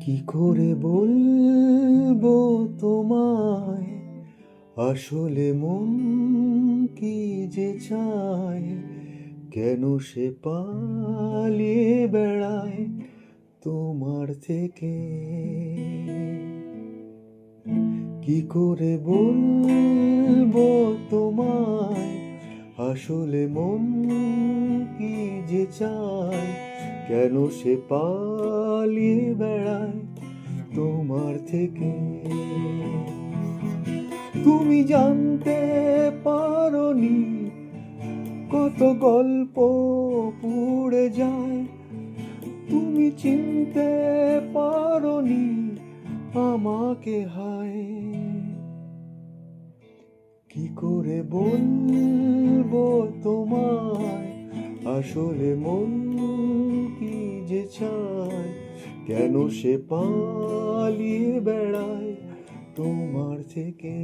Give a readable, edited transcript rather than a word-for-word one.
কি করে বলবো তোমায়, আসলে মন কি যে চায়, কেন সে পালিয়ে বেড়ায় তোমার থেকে। কি করে বলবো তোমায়, আসলে মন কি যে চায়, কেন সে পালিয়ে বেড়ায় তোমার থেকে। তুমি জানতে পারোনি কত গল্প পুড়ে যায়, তুমি চিনতে পারোনি আমাকে হায়। কি করে বলবো তোমায়, আসলে মন কি যে চায়, কেন সে পালিয়ে বেড়ায় তোমার থেকে।